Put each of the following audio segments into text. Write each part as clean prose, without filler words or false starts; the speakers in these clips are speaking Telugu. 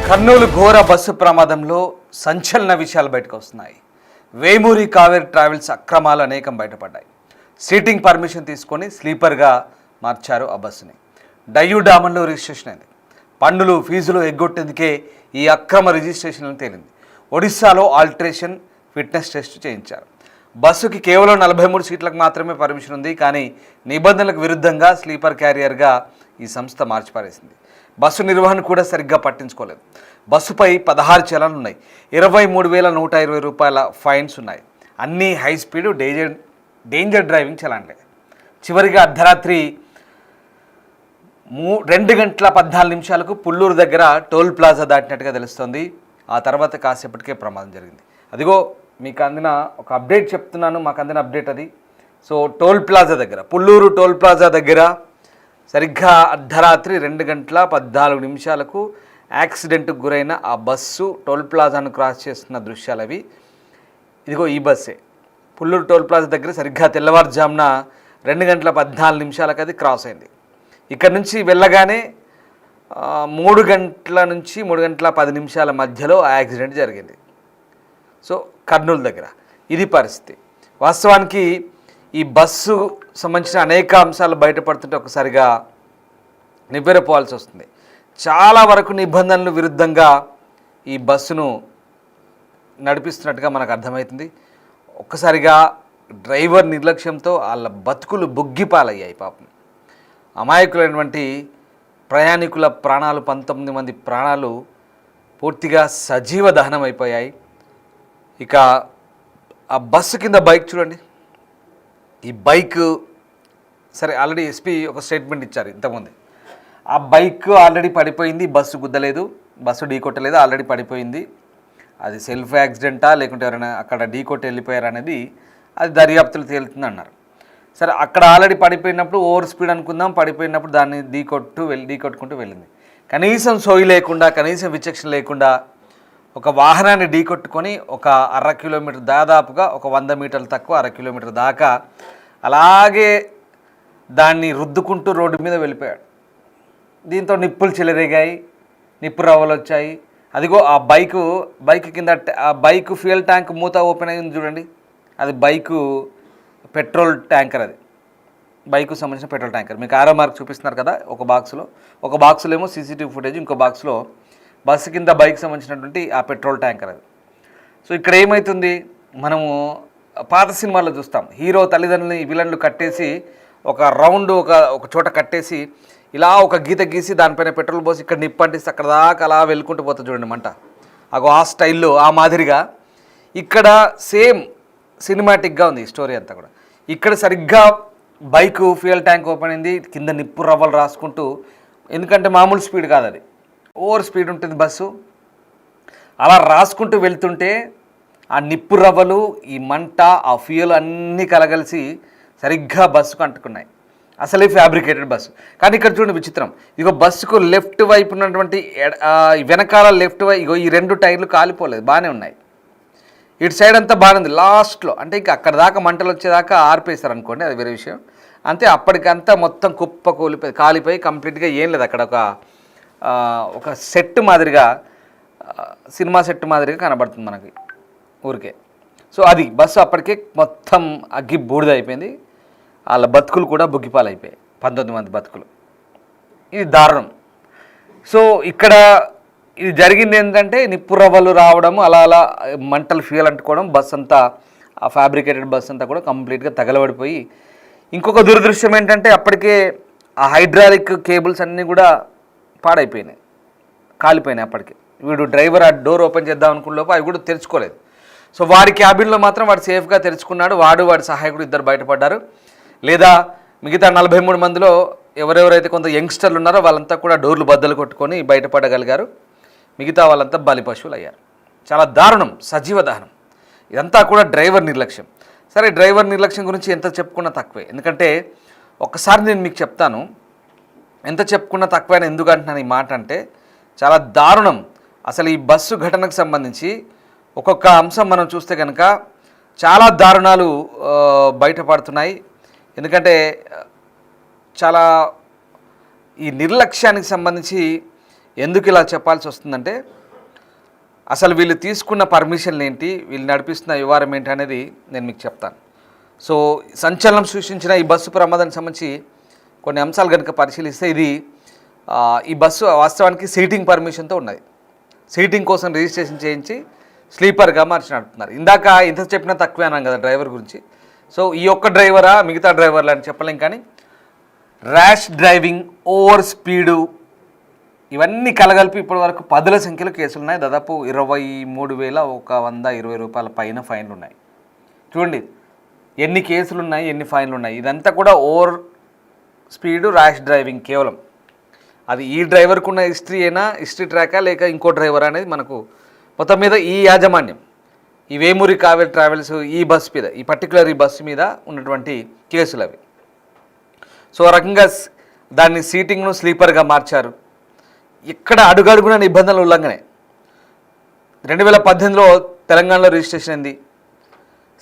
కర్నూలు ఘోర బస్సు ప్రమాదంలో సంచలన విషయాలు బయటకు వస్తున్నాయి. వేమూరి కావేరి ట్రావెల్స్ అక్రమాలు అనేకం బయటపడ్డాయి. సీటింగ్ పర్మిషన్ తీసుకొని స్లీపర్గా మార్చారు ఆ బస్సుని. డయ్యూడామన్లో రిజిస్ట్రేషన్ అయింది. పన్నులు ఫీజులు ఎగ్గొట్టేందుకే ఈ అక్రమ రిజిస్ట్రేషన్ తేలింది. ఒడిశాలో ఆల్టరేషన్ ఫిట్నెస్ టెస్ట్ చేయించారు. బస్సుకి కేవలం 43 సీట్లకు మాత్రమే పర్మిషన్ ఉంది. కానీ నిబంధనలకు విరుద్ధంగా స్లీపర్ క్యారియర్గా ఈ సంస్థ మార్చిపారేసింది. బస్సు నిర్వహణ కూడా సరిగ్గా పట్టించుకోలేదు. బస్సుపై 16 చలాన్లు ఉన్నాయి. 23,120 రూపాయల ఫైన్స్ ఉన్నాయి. అన్నీ హై స్పీడ్ డేంజర్ డ్రైవింగ్ చలాన్లే. చివరిగా అర్ధరాత్రి 2 గంటల 14 నిమిషాలకు పుల్లూరు దగ్గర టోల్ ప్లాజా దాటినట్టుగా తెలుస్తోంది. ఆ తర్వాత కాసేపటికే ప్రమాదం జరిగింది. అదిగో మీకు అందిన ఒక అప్డేట్ చెప్తున్నాను, మాకు అందిన అప్డేట్ అది. సో టోల్ ప్లాజా దగ్గర, పుల్లూరు టోల్ ప్లాజా దగ్గర సరిగ్గా అర్ధరాత్రి 2 గంటల 14 నిమిషాలకు యాక్సిడెంట్కు గురైన ఆ బస్సు టోల్ ప్లాజాను క్రాస్ చేస్తున్న దృశ్యాలు అవి. ఇదిగో ఈ బస్సే పుల్లూరు టోల్ ప్లాజా దగ్గర సరిగ్గా తెల్లవారుజామున 2 గంటల 14 నిమిషాలకు అది క్రాస్ అయింది. ఇక్కడ నుంచి వెళ్ళగానే 3 గంటల నుంచి 3 గంటల 10 నిమిషాల మధ్యలో ఆ యాక్సిడెంట్ జరిగింది. సో కర్నూలు దగ్గర ఇది పరిస్థితి. వాస్తవానికి ఈ బస్సు సంబంధించిన అనేక అంశాలు బయటపడుతుంటే ఒకసారిగా నివ్వెరపోవాల్సి వస్తుంది. చాలా వరకు నిబంధనలు విరుద్ధంగా ఈ బస్సును నడిపిస్తున్నట్టుగా మనకు అర్థమవుతుంది. ఒక్కసారిగా డ్రైవర్ నిర్లక్ష్యంతో వాళ్ళ బతుకులు బుగ్గిపాలయ్యాయి. పాపం అమాయకులైనటువంటి ప్రయాణికుల ప్రాణాలు, 19 మంది ప్రాణాలు పూర్తిగా సజీవ దహనం అయిపోయాయి. ఇక ఆ బస్సు కింద బైక్ చూడండి. ఈ బైక్ సరే ఆల్రెడీ ఎస్పీ ఒక స్టేట్మెంట్ ఇచ్చారు ఇంతకుముందు. ఆ బైక్ ఆల్రెడీ పడిపోయింది, బస్సు గుద్దలేదు, బస్సు ఢీకొట్టలేదు, ఆల్రెడీ పడిపోయింది. అది సెల్ఫ్ యాక్సిడెంటా లేకుంటే ఎవరైనా అక్కడ ఢీకొట్టి వెళ్ళిపోయారు అనేది అది దర్యాప్తులు తేలుతుంది అన్నారు. సరే అక్కడ ఆల్రెడీ పడిపోయినప్పుడు ఓవర్ స్పీడ్ అనుకుందాం, పడిపోయినప్పుడు దాన్ని ఢీకొట్టుకుంటూ వెళ్ళింది. కనీసం సోయి లేకుండా, కనీసం విచక్షణ లేకుండా ఒక వాహనాన్ని ఢీకొట్టుకొని ఒక 1/2 కిలోమీటర్, దాదాపుగా ఒక 100 మీటర్లు తక్కువ 1/2 కిలోమీటర్ దాకా అలాగే దాన్ని రుద్దుకుంటూ రోడ్డు మీద వెళ్ళిపోయాడు. దీంతో నిప్పులు చెలరేగాయి, నిప్పు రవ్వలు వచ్చాయి. అదిగో ఆ బైక్ కింద ఆ బైక్ ఫ్యూయల్ ట్యాంక్ మూత ఓపెన్ అయింది చూడండి. అది బైకు పెట్రోల్ ట్యాంకర్, అది బైకు సంబంధించిన పెట్రోల్ ట్యాంకర్. మీకు ఆరో మార్క్ చూపిస్తున్నారు కదా ఒక బాక్సులో ఏమో సీసీటీవీ ఫుటేజ్, ఇంకో బాక్స్లో బస్సు కింద బైక్ సంబంధించినటువంటి ఆ పెట్రోల్ ట్యాంకర్ అది. సో ఇక్కడ ఏమవుతుంది, మనము పాత సినిమాల్లో చూస్తాం, హీరో తల్లిదండ్రులని విలన్లు కట్టేసి ఒక రౌండ్ ఒక చోట కట్టేసి ఇలా ఒక గీత గీసి దానిపైన పెట్రోల్ పోసి ఇక్కడ నిప్పంటిస్తే అక్కడ దాకా అలా వెళ్ళుకుంటూ పోతుంది చూడండి మంట. ఆ స్టైల్లో ఆ మాదిరిగా ఇక్కడ సేమ్ సినిమాటిక్గా ఉంది ఈ స్టోరీ అంతా కూడా. ఇక్కడ సరిగ్గా బైకు ఫ్యూయల్ ట్యాంక్ ఓపెన్ అయింది, కింద నిప్పు రవ్వలు రాసుకుంటూ, ఎందుకంటే మామూలు స్పీడ్ కాదు, అది ఓవర్ స్పీడ్ ఉంటుంది బస్సు. అలా రాసుకుంటూ వెళ్తుంటే ఆ నిప్పు రవ్వలు, ఈ మంట, ఆ ఫ్యూయల్ అన్నీ కలగలిసి సరిగ్గా బస్సుకు అంటుకున్నాయి. అసలే ఫ్యాబ్రికేటెడ్ బస్సు. కానీ ఇక్కడ చూడండి విచిత్రం, ఇగో బస్సుకు లెఫ్ట్ వైపు ఉన్నటువంటి వెనకాల లెఫ్ట్ వైపు ఇగో ఈ 2 టైర్లు కాలిపోలేదు, బాగానే ఉన్నాయి. ఇటు సైడ్ అంతా బాగానే ఉంది. లాస్ట్లో అంటే ఇంకా అక్కడ దాకా మంటలు వచ్చేదాకా ఆర్పేస్తారు అనుకోండి, అది వేరే విషయం. అంతే, అప్పటికంతా మొత్తం కుప్ప కాలిపోయి కంప్లీట్గా ఏం లేదు. అక్కడ ఒక సెట్ మాదిరిగా, సినిమా సెట్ మాదిరిగా కనబడుతుంది మనకి ఊరికే. సో అది బస్సు అప్పటికే మొత్తం అగ్గి బూడిద అయిపోయింది. వాళ్ళ బతుకులు కూడా బుగ్గిపాలైపోయాయి, 19 మంది బతుకులు. ఇది దారుణం. సో ఇక్కడ ఇది జరిగింది ఏంటంటే నిప్పు రవ్వలు రావడము, అలా మంటలు ఫ్యూయల్ అంటుకోవడం, బస్ అంతా ఆ ఫ్యాబ్రికేటెడ్ బస్ అంతా కూడా కంప్లీట్గా తగలబడిపోయి. ఇంకొక దురదృష్టం ఏంటంటే అప్పటికే ఆ హైడ్రాలిక్ కేబుల్స్ అన్నీ కూడా పాడైపోయినాయి, కాలిపోయినాయి. అప్పటికి వీడు డ్రైవర్ ఆ డోర్ ఓపెన్ చేద్దాం అనుకున్న లోపు అవి కూడా తెరుచుకోలేదు. సో వాడి క్యాబిన్లో మాత్రం వాడు సేఫ్గా తెరుచుకున్నాడు. వాడి సహాయకుడు ఇద్దరు బయటపడ్డారు. లేదా మిగతా 43 మందిలో ఎవరెవరైతే కొంత యంగ్స్టర్లు ఉన్నారో వాళ్ళంతా కూడా డోర్లు బద్దలు కొట్టుకొని బయటపడగలిగారు. మిగతా వాళ్ళంతా బలి పశువులు అయ్యారు. చాలా దారుణం, సజీవ దహనం. ఇదంతా కూడా డ్రైవర్ నిర్లక్ష్యం. సరే, డ్రైవర్ నిర్లక్ష్యం గురించి ఎంత చెప్పుకున్నా తక్కువే. ఎందుకంటే ఒక్కసారి నేను మీకు చెప్తాను, ఎంత చెప్పుకున్నా తక్కువైనా. ఎందుకు అంటున్నాను ఈ మాట అంటే చాలా దారుణం. అసలు ఈ బస్సు ఘటనకు సంబంధించి ఒక్కొక్క అంశం మనం చూస్తే కనుక చాలా దారుణాలు బయటపడుతున్నాయి. ఎందుకంటే చాలా ఈ నిర్లక్ష్యానికి సంబంధించి ఎందుకు ఇలా చెప్పాల్సి వస్తుందంటే అసలు వీళ్ళు తీసుకున్న పర్మిషన్లు ఏంటి, వీళ్ళు నడిపిస్తున్న వ్యవహారం ఏంటి అనేది నేను మీకు చెప్తాను. సో సంచలనం సృష్టించిన ఈ బస్సు ప్రమాదానికి సంబంధించి కొన్ని అంశాలు కనుక పరిశీలిస్తే ఈ బస్సు వాస్తవానికి సీటింగ్ పర్మిషన్తో ఉన్నది. సీటింగ్ కోసం రిజిస్ట్రేషన్ చేయించి స్లీపర్గా మార్చి నడుపుతున్నారు. ఇందాక ఇంత చెప్పినా తక్కువే అన్నాం కదా డ్రైవర్ గురించి. సో ఈ ఒక్క డ్రైవరా మిగతా డ్రైవర్లు అని చెప్పలేం, కానీ ర్యాష్ డ్రైవింగ్, ఓవర్ స్పీడు ఇవన్నీ కలగలిపి ఇప్పటి వరకు 10ల సంఖ్యలో కేసులు ఉన్నాయి. దాదాపు 23,120 రూపాయల పైన ఫైన్లు ఉన్నాయి. చూడండి ఎన్ని కేసులు ఉన్నాయి, ఎన్ని ఫైన్లు ఉన్నాయి. ఇదంతా కూడా ఓవర్ స్పీడు, ర్యాష్ డ్రైవింగ్ కేవలం. అది ఈ డ్రైవర్కు ఉన్న హిస్టరీ ట్రాకా లేక ఇంకో డ్రైవర్ అనేది మనకు మొత్తం మీద ఈ యాజమాన్యం, ఈ వేమూరి కావేరి ట్రావెల్స్ ఈ బస్సు మీద, ఈ పర్టికులర్ ఈ బస్సు మీద ఉన్నటువంటి కేసులు అవి. సో ఆ రకంగా దాన్ని సీటింగ్ను స్లీపర్గా మార్చారు. ఇక్కడ అడుగడుగున నిబంధనలు ఉల్లంఘనే. 2018లో తెలంగాణలో రిజిస్ట్రేషన్ అయింది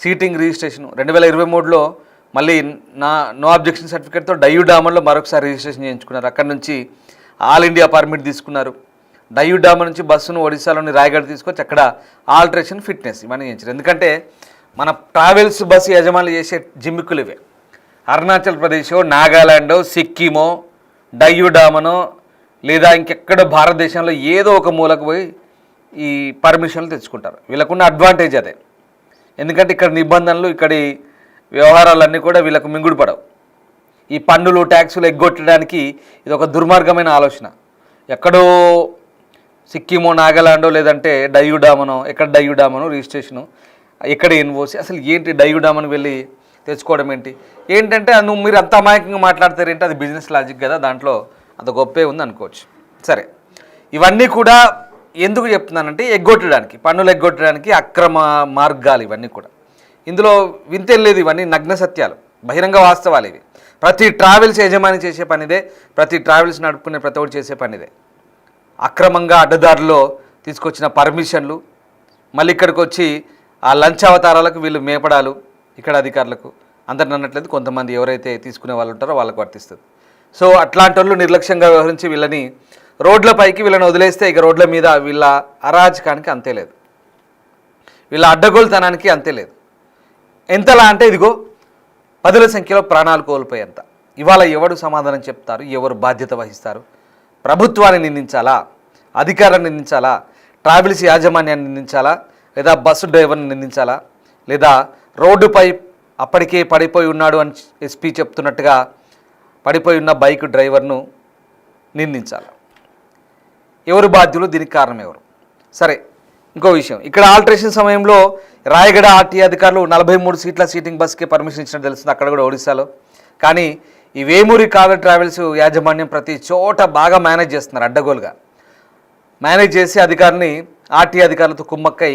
సీటింగ్ రిజిస్ట్రేషన్. 2023లో మళ్ళీ నో అబ్జెక్షన్ సర్టిఫికేట్తో డయ్యూ డామన్లో మరొకసారి రిజిస్ట్రేషన్ చేయించుకున్నారు. అక్కడి నుంచి ఆల్ ఇండియా పర్మిట్ తీసుకున్నారు. డయ్యూ డామన్ నుంచి బస్సును ఒడిశాలోని రాయగఢ తీసుకొచ్చి అక్కడ ఆల్టరేషన్, ఫిట్నెస్ ఇవన్నీ చేయించారు. ఎందుకంటే మన ట్రావెల్స్ బస్సు యజమానులు చేసే జిమ్మిక్కులు ఇవే. అరుణాచల్ ప్రదేశో, నాగాలాండో, సిక్కిమో, డయ్యూ డామనో లేదా ఇంకెక్కడో భారతదేశంలో ఏదో ఒక మూలకు పోయి ఈ పర్మిషన్లు తెచ్చుకుంటారు. వీళ్ళకున్న అడ్వాంటేజ్ అదే. ఎందుకంటే ఇక్కడ నిబంధనలు, ఇక్కడి వ్యవహారాలన్నీ కూడా వీళ్ళకు మింగుడు పడవు. ఈ పన్నులు, ట్యాక్సులు ఎగ్గొట్టడానికి ఇది ఒక దుర్మార్గమైన ఆలోచన. ఎక్కడో సిక్కిమో, నాగాలాండో లేదంటే డయ్యూ డామనో, ఎక్కడ డయ్యూ డామనో రిజిస్ట్రేషను, ఎక్కడ ఎన్ఓసి, అసలు ఏంటి డయ్యూ డామన్ వెళ్ళి తెచ్చుకోవడం ఏంటంటే మీరు అంత అమాయకంగా మాట్లాడతారేంటి, అది బిజినెస్ లాజిక్ కదా, దాంట్లో అంత గొప్పే ఉంది అనుకోవచ్చు. సరే, ఇవన్నీ కూడా ఎందుకు చెప్తున్నానంటే ఎగ్గొట్టడానికి, పన్నులు ఎగ్గొట్టడానికి అక్రమ మార్గాలు ఇవన్నీ కూడా. ఇందులో వింతేం లేదు, ఇవన్నీ నగ్న సత్యాలు, బహిరంగ వాస్తవాలు ఇవి. ప్రతి ట్రావెల్స్ యజమాని చేసే పనిదే, ప్రతి ట్రావెల్స్ నడుపుకునే ప్రతి ఒక్కటి చేసే పనిదే. అక్రమంగా అడ్డదారుల్లో తీసుకొచ్చిన పర్మిషన్లు, మళ్ళీ ఇక్కడికి వచ్చి ఆ లంచావతారాలకు వీళ్ళు మేపడాలు ఇక్కడ అధికారులకు అందరిని అన్నట్లేదు. కొంతమంది ఎవరైతే తీసుకునే వాళ్ళు ఉంటారో వాళ్ళకు వర్తిస్తుంది. సో అట్లాంటి వాళ్ళు నిర్లక్ష్యంగా వ్యవహరించి వీళ్ళని రోడ్లపైకి వీళ్ళని వదిలేస్తే ఇక రోడ్ల మీద వీళ్ళ అరాచకానికి అంతే లేదు, వీళ్ళ అడ్డగోలుతనానికి అంతే లేదు. ఎంతలా అంటే ఇదిగో 10ల సంఖ్యలో ప్రాణాలు కోల్పోయేంత. ఇవాళ ఎవడు సమాధానం చెప్తారు, ఎవరు బాధ్యత వహిస్తారు? ప్రభుత్వాన్ని నిందించాలా, అధికారాన్ని నిందించాలా, ట్రావెల్స్ యాజమాన్యాన్ని నిందించాలా, లేదా బస్సు డ్రైవర్ని నిందించాలా, లేదా రోడ్డుపై అప్పటికే పడిపోయి ఉన్నాడు అని ఎస్పీ చెప్తున్నట్టుగా పడిపోయి ఉన్న బైక్ డ్రైవర్ను నిందించాలి? ఎవరు బాధ్యులు, దీనికి కారణం ఎవరు? సరే, ఇంకో విషయం, ఇక్కడ ఆల్టరేషన్ సమయంలో రాయగడ ఆర్టీ అధికారులు 43 సీట్ల సీటింగ్ బస్కి పర్మిషన్ ఇచ్చినట్టు తెలుస్తుంది, అక్కడ కూడా ఒడిశాలో. కానీ ఈ వేమూరి కావేరి ట్రావెల్స్ యాజమాన్యం ప్రతి చోట బాగా మేనేజ్ చేస్తున్నారు, అడ్డగోలుగా మేనేజ్ చేసి అధికారిని ఆర్టీ అధికారులతో కుమ్మక్కై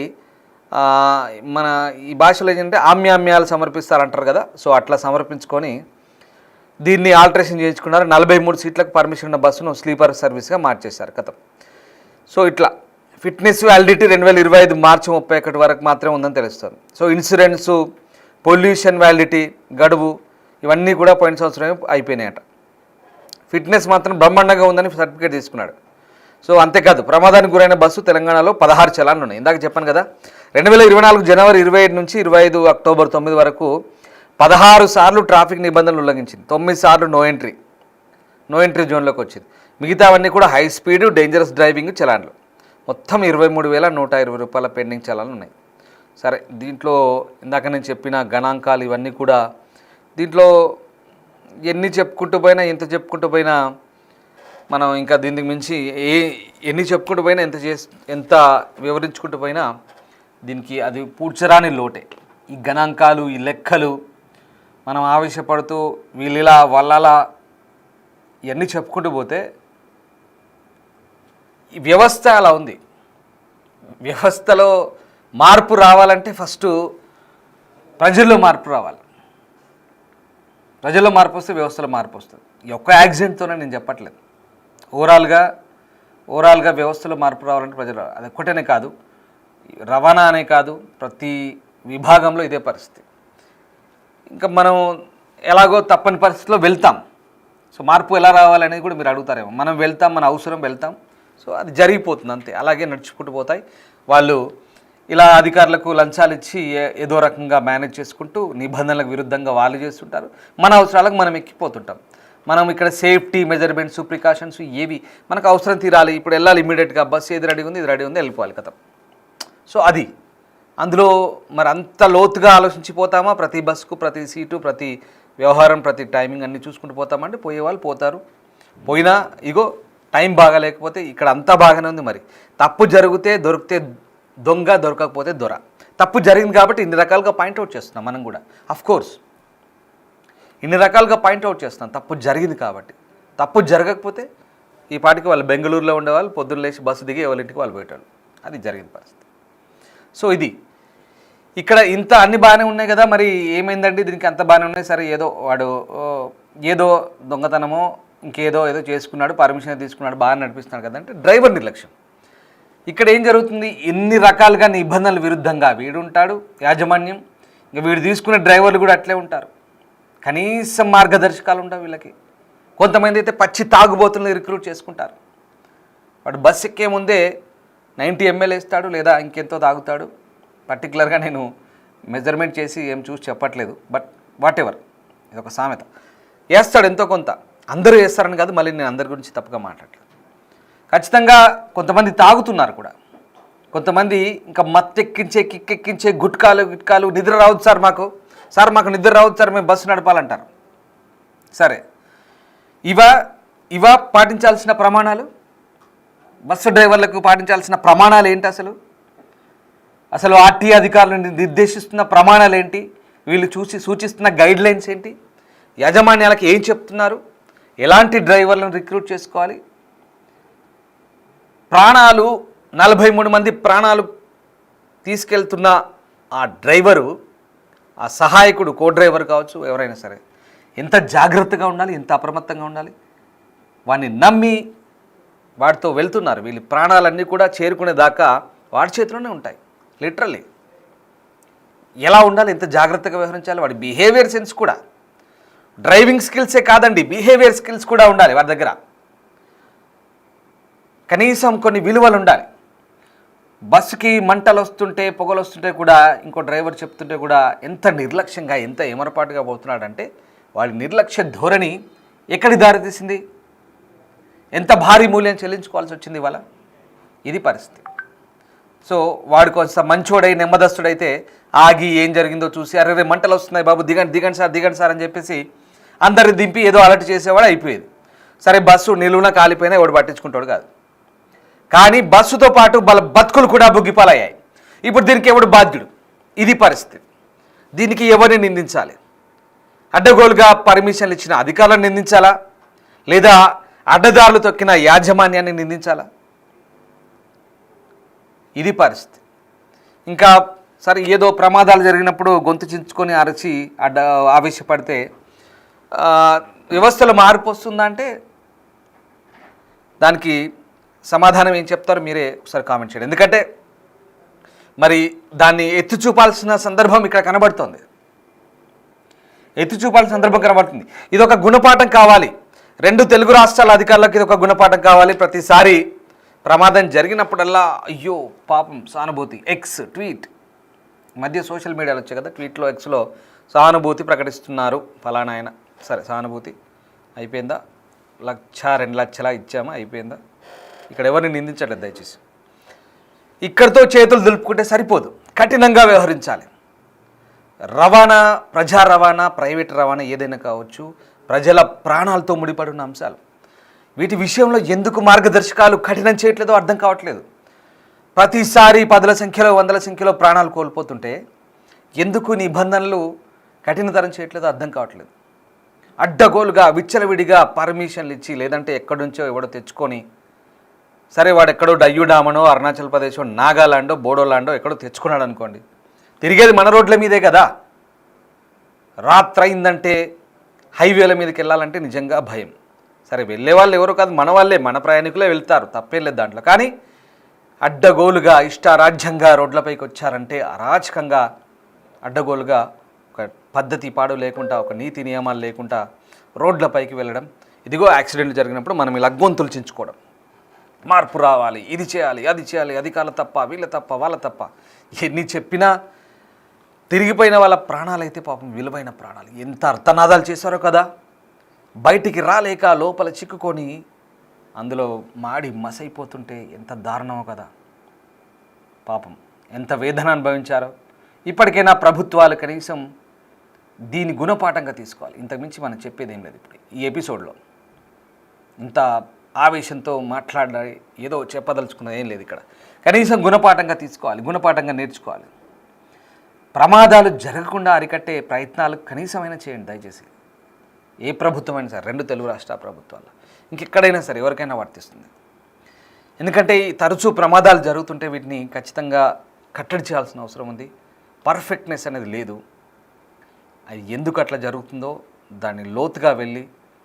మన ఈ భాషలో ఏంటంటే ఆమ్యామ్యాలు సమర్పిస్తారంటారు కదా, సో అట్లా సమర్పించుకొని దీన్ని ఆల్టరేషన్ చేయించుకున్నారు. 43 సీట్లకు పర్మిషన్ ఉన్న బస్సును స్లీపర్ సర్వీస్గా మార్చేశారు కథం. సో ఇట్లా ఫిట్నెస్ వ్యాలిడిటీ 2025 మార్చి 31 వరకు మాత్రమే ఉందని తెలుస్తుంది. సో ఇన్సూరెన్సు, పొల్యూషన్ వ్యాలిడిటీ గడువు ఇవన్నీ కూడా పోయిన సంవత్సరమే అయిపోయినాయట. ఫిట్నెస్ మాత్రం బ్రహ్మాండంగా ఉందని సర్టిఫికేట్ తీసుకున్నాడు. సో అంతేకాదు, ప్రమాదానికి గురైన బస్సు తెలంగాణలో 16 చలాన్లు ఉన్నాయి. ఇందాక చెప్పాను కదా, 2024 జనవరి 27 నుంచి 25 అక్టోబర్ 9 వరకు 16 సార్లు ట్రాఫిక్ నిబంధనలు ఉల్లంఘించింది. 9 సార్లు నో ఎంట్రీ జోన్లోకి వచ్చింది. మిగతావన్నీ కూడా హై స్పీడ్, డేంజరస్ డ్రైవింగ్ చలాన్లు. మొత్తం 23,120 రూపాయల పెండింగ్ చలాన్లు ఉన్నాయి. సరే, దీంట్లో ఇందాక నేను చెప్పిన గణాంకాలు ఇవన్నీ కూడా దీంట్లో ఎన్ని చెప్పుకుంటూ పోయినా, ఎంత చెప్పుకుంటూ పోయినా మనం ఇంకా దీనికి మించి ఎన్ని చెప్పుకుంటూ పోయినా, ఎంత వివరించుకుంటూ పోయినా దీనికి అది పూడ్చరాని లోటే. ఈ గణాంకాలు, ఈ లెక్కలు మనం ఆవేశపడుతూ వీళ్ళిలా వాళ్ళలా ఇవన్నీ చెప్పుకుంటూ పోతే ఈ వ్యవస్థ అలా ఉంది. వ్యవస్థలో మార్పు రావాలంటే ఫస్ట్ ప్రజల్లో మార్పు రావాలి. ప్రజల్లో మార్పు వస్తే వ్యవస్థలో మార్పు వస్తుంది. ఈ ఒక్క యాక్సిడెంట్తోనే నేను చెప్పట్లేదు, ఓవరాల్గా వ్యవస్థలో మార్పు రావాలంటే ప్రజలు, అది ఒక్కటేనే కాదు, రవాణా అనే కాదు, ప్రతి విభాగంలో ఇదే పరిస్థితి. ఇంకా మనం ఎలాగో తప్పని పరిస్థితిలో వెళ్తాం. సో మార్పు ఎలా రావాలనేది కూడా మీరు అడుగుతారేమో. మనం వెళ్తాం, మన అవసరం వెళ్తాం. సో అది జరిగిపోతుంది అంతే, అలాగే నడుచుకుంటూ పోతాయి. వాళ్ళు ఇలా అధికారులకు లంచాలు ఇచ్చి ఏదో రకంగా మేనేజ్ చేసుకుంటూ నిబంధనలకు విరుద్ధంగా వాళ్ళు చేస్తుంటారు. మన అవసరాలకు మనం ఎక్కిపోతుంటాం. మనం ఇక్కడ సేఫ్టీ మెజర్మెంట్స్ ప్రికాషన్స్ ఏవి మనకు అవసరం తీరాలి, ఇప్పుడు వెళ్ళాలి ఇమీడియట్గా, బస్సు ఏది రెడీ ఉంది ఇది రెడీ ఉంది వెళ్ళిపోవాలి కదా. సో అది అందులో మరి అంత లోతుగా ఆలోచించిపోతామా? ప్రతి బస్సుకు ప్రతి సీటు ప్రతి వ్యవహారం ప్రతి టైమింగ్ అన్నీ చూసుకుంటూ పోతామంటే పోయేవాళ్ళు పోతారు. పోయినా ఇగో టైం బాగా లేకపోతే ఇక్కడ అంతా బాగానే ఉంది. మరి తప్పు జరిగితే దొరికితే దొంగ, దొరకకపోతే దొర. తప్పు జరిగింది కాబట్టి ఇన్ని రకాలుగా పాయింట్అవుట్ చేస్తున్నాం మనం కూడా. అఫ్కోర్స్ ఇన్ని రకాలుగా పాయింట్అవుట్ చేస్తున్నాం తప్పు జరిగింది కాబట్టి. తప్పు జరగకపోతే ఈ పాటికి వాళ్ళు బెంగళూరులో ఉండేవాళ్ళు పొద్దున్న లేచి బస్సు దిగి ఎవరి ఇంటికి వాళ్ళు పోయేటారు. అది జరిగిన పరిస్థితి. సో ఇది ఇక్కడ ఇంత అన్ని బాగానే ఉన్నాయి కదా, మరి ఏమైందండి దీనికి అంత బాగానే ఉన్నాయి. సరే ఏదో వాడు ఏదో దొంగతనమో ఇంకేదో ఏదో చేసుకున్నాడు, పర్మిషన్ తీసుకున్నాడు, బాగా నడిపిస్తున్నాడు కదా అంటే డ్రైవర్ నిర్లక్ష్యం. ఇక్కడ ఏం జరుగుతుంది? ఎన్ని రకాలుగా నిబంధనల విరుద్ధంగా వీడు ఉంటాడు యాజమాన్యం, ఇంకా వీడు తీసుకునే డ్రైవర్లు కూడా అట్లే ఉంటారు. కనీసం మార్గదర్శకాలు ఉండవు వీళ్ళకి. కొంతమంది అయితే పచ్చి తాగుబోతులను రిక్రూట్ చేసుకుంటారు. వాడు బస్ ఎక్కే ముందే 90 ml వేస్తాడు లేదా ఇంకెంతో తాగుతాడు. పర్టికులర్గా నేను మెజర్మెంట్ చేసి ఏం చూసి చెప్పట్లేదు, బట్ వాట్ ఎవర్, ఇది ఒక సామెత. వేస్తాడు ఎంతో కొంత, అందరూ వేస్తారని కాదు, మళ్ళీ నేను అందరి గురించి తప్పుగా మాట్లాడలేదు. ఖచ్చితంగా కొంతమంది తాగుతున్నారు కూడా, కొంతమంది ఇంకా మత్తెక్కించే కిక్కెక్కించే గుట్కాలు నిద్ర రావద్దు సార్ మాకు నిద్ర రావద్దు సార్ మేము బస్సు నడపాలంటారు. సరే ఇవా పాటించాల్సిన ప్రమాణాలు, బస్సు డ్రైవర్లకు పాటించాల్సిన ప్రమాణాలు ఏంటి? అసలు ఆర్టీఏ అధికారులు నిర్దేశిస్తున్న ప్రమాణాలు ఏంటి? వీళ్ళు సూచిస్తున్న గైడ్ లైన్స్ ఏంటి? యాజమాన్యాలకు ఏం చెప్తున్నారు? ఎలాంటి డ్రైవర్లను రిక్రూట్ చేసుకోవాలి? ప్రాణాలు 43 మంది ప్రాణాలు తీసుకెళ్తున్న ఆ డ్రైవరు, ఆ సహాయకుడు, కో డ్రైవర్ కావచ్చు ఎవరైనా సరే, ఎంత జాగ్రత్తగా ఉండాలి, ఎంత అప్రమత్తంగా ఉండాలి. వాడిని నమ్మి వాడితో వెళ్తున్నారు. వీళ్ళ ప్రాణాలన్నీ కూడా చేరుకునేదాకా వాడి చేతిలోనే ఉంటాయి. లిటరల్లీ ఎలా ఉండాలి, ఎంత జాగ్రత్తగా వ్యవహరించాలి, వాడి బిహేవియర్ సెన్స్ కూడా, డ్రైవింగ్ స్కిల్సే కాదండి బిహేవియర్ స్కిల్స్ కూడా ఉండాలి వాడి దగ్గర. కనీసం కొన్ని విలువలు ఉండాలి. బస్సుకి మంటలు వస్తుంటే పొగలు వస్తుంటే కూడా ఇంకో డ్రైవర్ చెప్తుంటే కూడా ఎంత నిర్లక్ష్యంగా ఎంత ఏమరపాటుగా పోతున్నాడంటే వాడి నిర్లక్ష్య ధోరణి ఎక్కడి దారితీసింది? ఎంత భారీ మూల్యం చెల్లించుకోవాల్సి వచ్చింది ఇవాళ. ఇది పరిస్థితి. సో వాడు కొంచెం మంచోడై నెమ్మదస్తుడైతే ఆగి ఏం జరిగిందో చూసి అరే మంటలు వస్తున్నాయి బాబు దిగండి సార్ అని చెప్పేసి అందరిని దింపి ఏదో అలర్ట్ చేసేవాడు అయిపోయేది. సరే బస్సు నిలువున కాలిపోయినా ఎవడు పట్టించుకుంటాడు కాదు. కానీ బస్సుతో పాటు వాళ్ళ బతుకులు కూడా బుగ్గిపాలయ్యాయి. ఇప్పుడు దీనికి ఎవడు బాధ్యుడు? ఇది పరిస్థితి. దీనికి ఎవరిని నిందించాలి? అడ్డగోలుగా పర్మిషన్లు ఇచ్చిన అధికారులను నిందించాలా, లేదా అడ్డదారులు తొక్కిన యాజమాన్యాన్ని నిందించాలా? ఇది పరిస్థితి. ఇంకా సరే ఏదో ప్రమాదాలు జరిగినప్పుడు గొంతు చించుకొని అరచి ఆవేశపడితే వ్యవస్థలో మార్పు వస్తుందా అంటే దానికి సమాధానం ఏం చెప్తారో మీరే ఒకసారి కామెంట్ చేయండి. ఎందుకంటే మరి దాన్ని ఎత్తి చూపాల్సిన సందర్భం ఇక్కడ కనబడుతుంది. ఇది ఒక గుణపాఠం కావాలి. 2 తెలుగు రాష్ట్రాల అధికారులకు ఇది ఒక గుణపాఠం కావాలి. ప్రతిసారి ప్రమాదం జరిగినప్పుడల్లా అయ్యో పాపం సానుభూతి, ఎక్స్ ట్వీట్, మధ్య సోషల్ మీడియాలో వచ్చాయి కదా, ట్వీట్లో ఎక్స్లో సానుభూతి ప్రకటిస్తున్నారు ఫలానా ఆయన. సరే సానుభూతి అయిపోయిందా? 1,00,000 2 లక్షల ఇచ్చామా అయిపోయిందా? ఇక్కడ ఎవరిని నిందించట్లేదు దయచేసి. ఇక్కడితో చేతులు దులుపుకుంటే సరిపోదు, కఠినంగా వ్యవహరించాలి. రవాణా, ప్రజా రవాణా, ప్రైవేట్ రవాణా ఏదైనా కావచ్చు, ప్రజల ప్రాణాలతో ముడిపడిన అంశాలు. వీటి విషయంలో ఎందుకు మార్గదర్శకాలు కఠినం చేయట్లేదో అర్థం కావట్లేదు. ప్రతిసారి 10ల సంఖ్యలో 100ల సంఖ్యలో ప్రాణాలు కోల్పోతుంటే ఎందుకు నిబంధనలు కఠినతరం చేయట్లేదో అర్థం కావట్లేదు. అడ్డగోలుగా విచ్చలవిడిగా పర్మిషన్లు ఇచ్చి లేదంటే ఎక్కడి నుంచో ఎవడో తెచ్చుకొని, సరే వాడు ఎక్కడో డయ్యూడామనో అరుణాచల్ ప్రదేశో నాగాలాండో బోడోలాండో ఎక్కడో తెచ్చుకున్నాడు అనుకోండి, తిరిగేది మన రోడ్ల మీదే కదా. రాత్రైందంటే హైవేల మీదకి వెళ్ళాలంటే నిజంగా భయం. సరే వెళ్ళే వాళ్ళు ఎవరో కాదు, మన వాళ్ళే, మన ప్రయాణికులే వెళ్తారు, తప్పేం లేదు దాంట్లో. కానీ అడ్డగోలుగా ఇష్టారాజ్యంగా రోడ్లపైకి వచ్చారంటే అరాచకంగా అడ్డగోలుగా ఒక పద్ధతి పాడు లేకుండా, ఒక నీతి నియమాలు లేకుండా రోడ్లపైకి వెళ్ళడం, ఇదిగో యాక్సిడెంట్ జరిగినప్పుడు మనం ఇలా గొంతులు చించుకోవడం, మార్పు రావాలి, ఇది చేయాలి, అది చేయాలి, అధికారులు తప్ప, వీళ్ళ తప్ప, వాళ్ళ తప్ప, ఎన్ని చెప్పినా తిరిగిపోయిన వాళ్ళ ప్రాణాలు అయితే పాపం విలువైన ప్రాణాలు. ఎంత అర్థనాదాలు చేశారో కదా, బయటికి రాలేక లోపల చిక్కుకొని అందులో మాడి మసైపోతుంటే ఎంత దారుణమో కదా పాపం, ఎంత వేదన అనుభవించారో. ఇప్పటికైనా ప్రభుత్వాలు కనీసం దీని గుణపాఠంగా తీసుకోవాలి. ఇంతకుమించి మనం చెప్పేది ఏం లేదు. ఇప్పుడు ఈ ఎపిసోడ్లో ఇంత ఆవేశంతో మాట్లాడాలి, ఏదో చెప్పదలుచుకున్నది ఏం లేదు. ఇక్కడ కనీసం గుణపాఠంగా తీసుకోవాలి, గుణపాఠంగా నేర్చుకోవాలి. ప్రమాదాలు జరగకుండా అరికట్టే ప్రయత్నాలు కనీసమైనా చేయండి దయచేసి. ఏ ప్రభుత్వం అయినా సరే, 2 తెలుగు రాష్ట్ర ప్రభుత్వాలు, ఇంకెక్కడైనా సరే ఎవరికైనా వర్తిస్తుంది. ఎందుకంటే ఈ తరచూ ప్రమాదాలు జరుగుతుంటే వీటిని ఖచ్చితంగా కట్టడి చేయాల్సిన అవసరం ఉంది. పర్ఫెక్ట్నెస్ అనేది లేదు. అది ఎందుకు అట్లా జరుగుతుందో దాన్ని లోతుగా వెళ్ళి,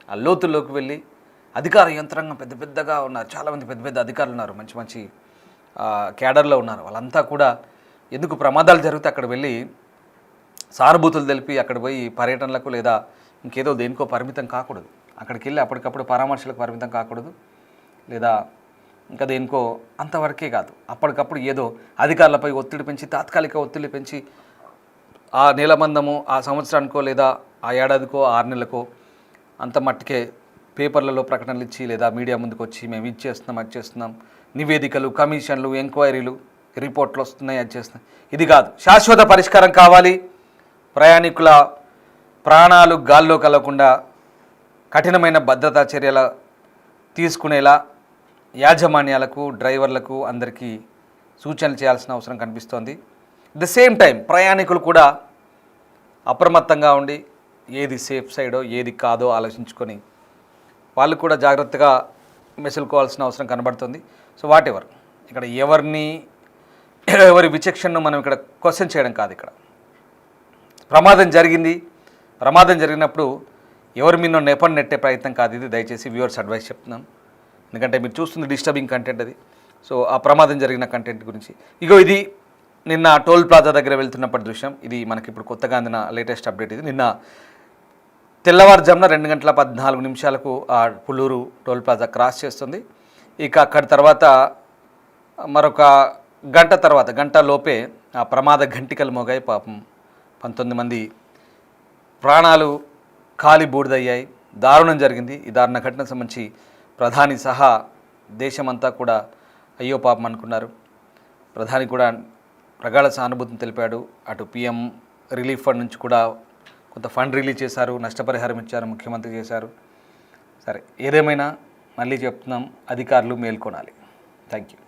ఆ లోతుల్లోకి వెళ్ళి, అధికార యంత్రాంగం పెద్ద పెద్దగా ఉన్నారు, చాలామంది పెద్ద పెద్ద అధికారులు ఉన్నారు, మంచి మంచి క్యాడర్లో ఉన్నారు. వాళ్ళంతా కూడా ఎందుకు ప్రమాదాలు జరిగితే అక్కడ వెళ్ళి సానుభూతులు తెలిపి అక్కడ పోయి పర్యటనలకు లేదా ఇంకేదో దేనికో పరిమితం కాకూడదు. అక్కడికి వెళ్ళి అప్పటికప్పుడు పరామర్శలకు పరిమితం కాకూడదు, లేదా ఇంకా దేనికో అంతవరకే కాదు. అప్పటికప్పుడు ఏదో అధికారులపై ఒత్తిడి పెంచి, తాత్కాలిక ఒత్తిడి పెంచి ఆ నెల మందము, ఆ సంవత్సరానికో లేదా ఆ ఏడాదికో 6 నెలలకో అంత మట్టుకే పేపర్లలో ప్రకటనలు ఇచ్చి లేదా మీడియా ముందుకు వచ్చి మేము ఇది చేస్తున్నాం, అది చేస్తున్నాం, నివేదికలు, కమిషన్లు, ఎంక్వైరీలు, రిపోర్ట్లు వస్తున్నాయి, అది చేస్తున్నాం. ఇది కాదు. శాశ్వత పరిష్కారం కావాలి. ప్రయాణికుల ప్రాణాలు గాల్లో కలవకుండా కఠినమైన భద్రతా చర్యలు తీసుకునేలా యాజమాన్యాలకు, డ్రైవర్లకు అందరికీ సూచనలు చేయాల్సిన అవసరం కనిపిస్తోంది. ద సేమ్ టైం ప్రయాణికులు కూడా అప్రమత్తంగా ఉండి ఏది సేఫ్ సైడో ఏది కాదో ఆలోచించుకొని వాళ్ళు కూడా జాగ్రత్తగా మెసులుకోవాల్సిన అవసరం కనబడుతుంది. సో వాట్ ఎవర్, ఇక్కడ ఎవరి విచక్షణను మనం ఇక్కడ క్వశ్చన్ చేయడం కాదు. ఇక్కడ ప్రమాదం జరిగింది, ప్రమాదం జరిగినప్పుడు ఎవరి మీద నెపం నెట్టే ప్రయత్నం కాదు ఇది. దయచేసి వ్యూవర్స్ అడ్వైస్ చెప్తున్నాం. ఎందుకంటే మీరు చూస్తుంది డిస్టర్బింగ్ కంటెంట్ అది. సో ఆ ప్రమాదం జరిగిన కంటెంట్ గురించి ఇది నిన్న టోల్ ప్లాజా దగ్గర వెళ్తున్నప్పటి దృశ్యం. ఇది మనకి ఇప్పుడు కొత్తగా అందిన లేటెస్ట్ అప్డేట్. ఇది నిన్న తెల్లవారుజామున 2:14 ఆ పుల్లూరు టోల్ ప్లాజా క్రాస్ చేస్తుంది. ఇక అక్కడి తర్వాత మరొక గంట లోపే ఆ ప్రమాద ఘంటికలు మోగాయి. పాపం 19 మంది ప్రాణాలు కాలి బూడిదయ్యాయి. దారుణం జరిగింది. ఈ దారుణ ఘటనకు సంబంధించి ప్రధాని సహా దేశమంతా కూడా అయ్యో పాపం అనుకున్నారు. ప్రధాని కూడా ప్రగాఢ సానుభూతిని తెలిపాడు. అటు పిఎం రిలీఫ్ ఫండ్ నుంచి కూడా కొంత ఫండ్ రిలీజ్ చేశారు, నష్టపరిహారం ఇచ్చారు, ముఖ్యమంత్రి చేశారు. సరే, ఏదేమైనా మళ్ళీ చెప్తున్నాం, అధికారులు మేల్కొనాలి. Thank you.